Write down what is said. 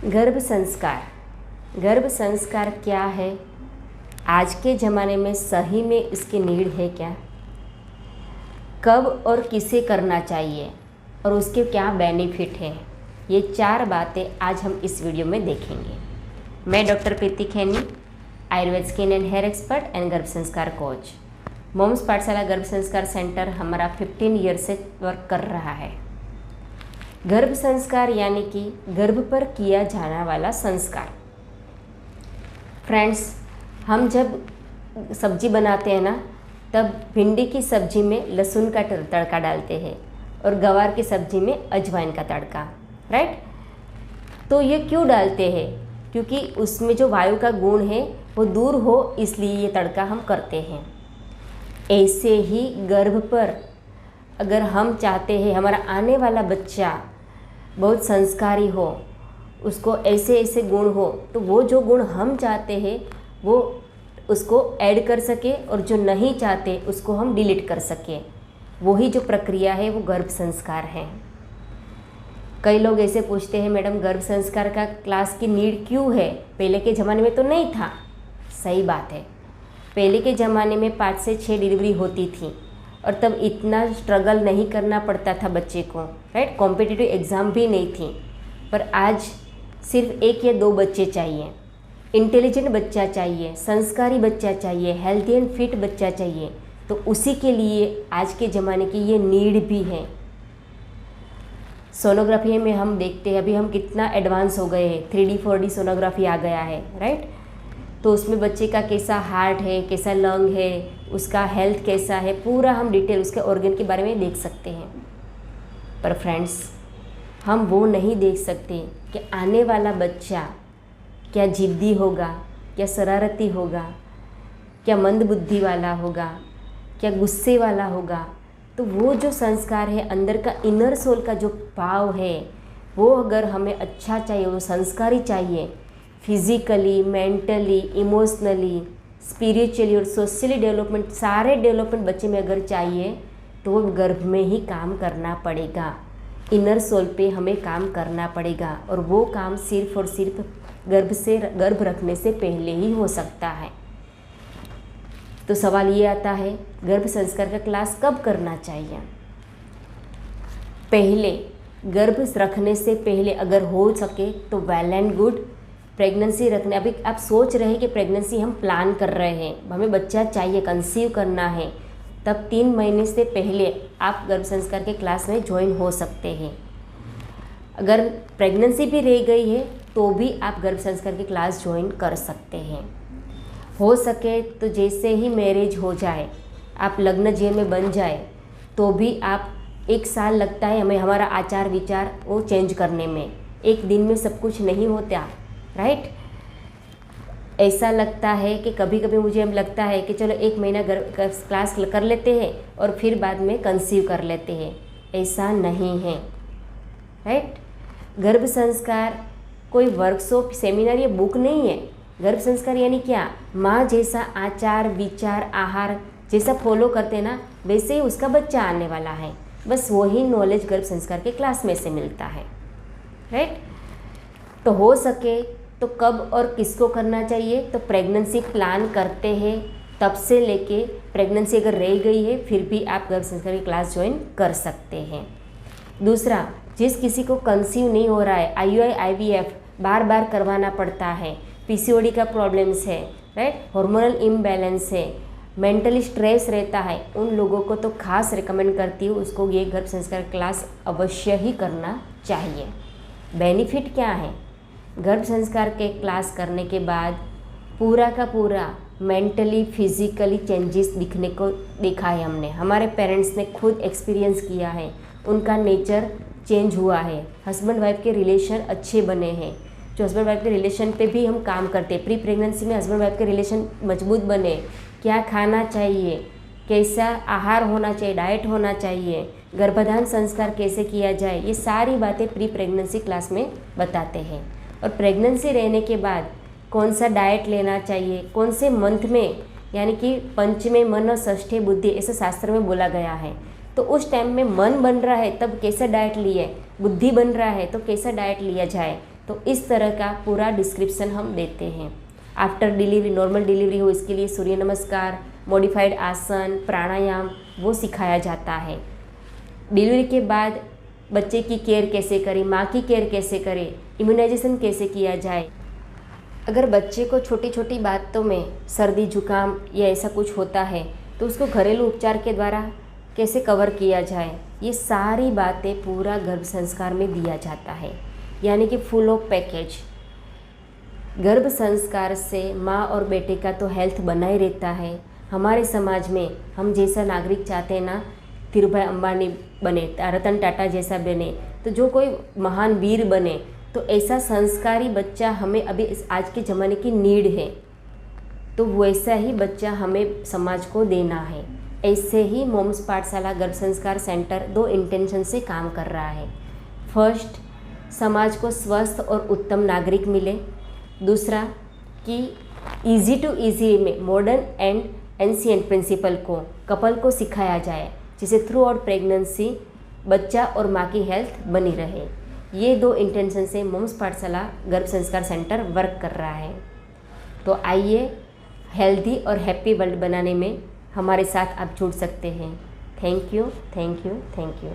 गर्भ संस्कार। गर्भ संस्कार क्या है? आज के ज़माने में सही में इसकी नीड है क्या? कब और किसे करना चाहिए और उसके क्या बेनिफिट हैं? ये 4 बातें आज हम इस वीडियो में देखेंगे। मैं doctor Preeti Khaini, Ayurveda skin and hair expert and garbh sanskar coach. Moms पाठशाला गर्भ संस्कार सेंटर हमारा 15 ईयर से वर्क कर रहा है। गर्भ संस्कार यानी कि गर्भ पर किया जाने वाला संस्कार। फ्रेंड्स, हम जब सब्जी बनाते हैं ना, तब भिंडी की सब्जी में लहसुन का तड़का डालते हैं और गवार की सब्जी में अजवाइन का तड़का, राइट। तो ये क्यों डालते हैं? क्योंकि उसमें जो वायु का गुण है वो दूर हो, इसलिए ये तड़का हम करते हैं। ऐसे ही गर्भ पर अगर हम चाहते हैं हमारा आने वाला बच्चा बहुत संस्कारी हो, उसको ऐसे ऐसे गुण हो, तो वो जो गुण हम चाहते हैं वो उसको ऐड कर सके और जो नहीं चाहते उसको हम डिलीट कर सके। वही जो प्रक्रिया है वो गर्भ संस्कार है। कई लोग ऐसे पूछते हैं, मैडम गर्भ संस्कार का क्लास की नीड क्यों है? पहले के ज़माने में तो नहीं था। सही बात है, पहले के ज़माने में 5 से 6 डिलीवरी होती थी और तब इतना स्ट्रगल नहीं करना पड़ता था बच्चे को, राइट। कॉम्पिटिटिव एग्ज़ाम भी नहीं थी। पर आज सिर्फ 1 या 2 बच्चे चाहिए, इंटेलिजेंट बच्चा चाहिए, संस्कारी बच्चा चाहिए, हेल्थी एंड फिट बच्चा चाहिए। तो उसी के लिए आज के ज़माने की ये नीड भी है। सोनोग्राफी में हम देखते हैं अभी हम कितना एडवांस हो गए हैं, 3D 4D सोनोग्राफी आ गया है, राइट। तो उसमें बच्चे का कैसा हार्ट है, कैसा लंग है, उसका हेल्थ कैसा है, पूरा हम डिटेल उसके ऑर्गन के बारे में देख सकते हैं। पर फ्रेंड्स, हम वो नहीं देख सकते कि आने वाला बच्चा क्या जिद्दी होगा, क्या शरारती होगा, क्या मंदबुद्धि वाला होगा, क्या गुस्से वाला होगा। तो वो जो संस्कार है, अंदर का इनर सोल का जो भाव है, वो अगर हमें अच्छा चाहिए, वो संस्कारी चाहिए, फिज़िकली, मेंटली, इमोशनली, स्पिरिचुअली और सोशली डेवलपमेंट, सारे डेवलपमेंट बच्चे में अगर चाहिए तो वो गर्भ में ही काम करना पड़ेगा। इनर सोल पे हमें काम करना पड़ेगा और वो काम सिर्फ और सिर्फ गर्भ रखने से पहले ही हो सकता है। तो सवाल ये आता है, गर्भ संस्कार का क्लास कब करना चाहिए? पहले, गर्भ रखने से पहले अगर हो सके तो वेल एंड गुड। प्रेगनेंसी रखने, अभी आप सोच रहे हैं कि प्रेगनेंसी हम प्लान कर रहे हैं, हमें बच्चा चाहिए, कंसीव करना है, तब 3 महीने से पहले आप गर्भ संस्कार के क्लास में ज्वाइन हो सकते हैं। अगर प्रेगनेंसी भी रह गई है तो भी आप गर्भ संस्कार की क्लास ज्वाइन कर सकते हैं। हो सके तो जैसे ही मैरिज हो जाए, आप लग्न जीवन में बन जाए, तो भी आप 1 साल लगता है हमें हमारा आचार विचार वो चेंज करने में। एक दिन में सब कुछ नहीं होता, राइट। ऐसा लगता है कि कभी कभी मुझे अब लगता है कि चलो 1 महीना क्लास कर लेते हैं और फिर बाद में कंसीव कर लेते हैं। ऐसा नहीं है, राइट। गर्भ संस्कार कोई वर्कशॉप, सेमिनार या बुक नहीं है। गर्भ संस्कार यानी क्या? माँ जैसा आचार विचार आहार जैसा फॉलो करते ना, वैसे ही उसका बच्चा आने वाला है। बस वही नॉलेज गर्भ संस्कार के क्लास में से मिलता है, राइट। तो हो सके तो कब और किसको करना चाहिए? तो प्रेगनेंसी प्लान करते हैं तब से लेके प्रेगनेंसी अगर रह गई है फिर भी आप गर्भ संस्कार की क्लास ज्वाइन कर सकते हैं। दूसरा, जिस किसी को कंसीव नहीं हो रहा है, IUI IVF बार बार करवाना पड़ता है, PCOD का प्रॉब्लम्स है, राइट, हार्मोनल इम्बैलेंस है, मेंटली स्ट्रेस रहता है, उन लोगों को तो खास रिकमेंड करती हूँ उसको ये गर्भ संस्कार क्लास अवश्य ही करना चाहिए। बेनिफिट क्या है? गर्भ संस्कार के क्लास करने के बाद पूरा का पूरा मेंटली फिजिकली चेंजेस दिखने को देखा है हमने, हमारे पेरेंट्स ने खुद एक्सपीरियंस किया है, उनका नेचर चेंज हुआ है, हस्बैंड वाइफ के रिलेशन अच्छे बने हैं। जो हस्बैंड वाइफ के रिलेशन पे भी हम काम करते हैं, प्री प्रेगनेंसी में हस्बैंड वाइफ के रिलेशन मजबूत बने, क्या खाना चाहिए, कैसा आहार होना चाहिए, डाइट होना चाहिए, गर्भाधान संस्कार कैसे किया जाए, ये सारी बातें प्री प्रेगनेंसी क्लास में बताते हैं। और प्रेगनेंसी रहने के बाद कौन सा डाइट लेना चाहिए, कौन से मंथ में, यानी कि पंचमे मन और षष्ठे बुद्धि ऐसे शास्त्र में बोला गया है। तो उस टाइम में मन बन रहा है तब कैसा डाइट लिए, बुद्धि बन रहा है तो कैसा डाइट लिया जाए, तो इस तरह का पूरा डिस्क्रिप्शन हम देते हैं। आफ्टर डिलीवरी, नॉर्मल डिलीवरी हो, इसके लिए सूर्य नमस्कार, मॉडिफाइड आसन, प्राणायाम वो सिखाया जाता है। डिलीवरी के बाद बच्चे की केयर कैसे करें, माँ की केयर कैसे करें, इम्यूनाइजेशन कैसे किया जाए। अगर बच्चे को छोटी छोटी बातों में सर्दी जुकाम या ऐसा कुछ होता है तो उसको घरेलू उपचार के द्वारा कैसे कवर किया जाए, ये सारी बातें पूरा गर्भ संस्कार में दिया जाता है, यानी कि फुल ऑफ पैकेज। गर्भ संस्कार से माँ और बेटे का तो हेल्थ बना ही रहता है। हमारे समाज में हम जैसा नागरिक चाहते हैं ना, धीरूभाई अंबानी बने, रतन टाटा जैसा बने, तो जो कोई महान वीर बने, तो ऐसा संस्कारी बच्चा हमें अभी इस आज के ज़माने की नीड है। तो वैसा ही बच्चा हमें समाज को देना है। ऐसे ही मोम्स पाठशाला गर्भ संस्कार सेंटर 2 इंटेंशन से काम कर रहा है। फर्स्ट, समाज को स्वस्थ और उत्तम नागरिक मिले। दूसरा कि ईजी टू ईजी में मॉडर्न एंड एंशिएंट प्रिंसिपल को कपल को सिखाया जाए, जिसे थ्रू आउट प्रेगनेंसी बच्चा और माँ की हेल्थ बनी रहे। ये 2 इंटेंशन से मोम्स पाठशाला गर्भ संस्कार सेंटर वर्क कर रहा है। तो आइए हेल्दी और हैप्पी वर्ल्ड बनाने में हमारे साथ आप जुड़ सकते हैं। Thank you, thank you, thank you.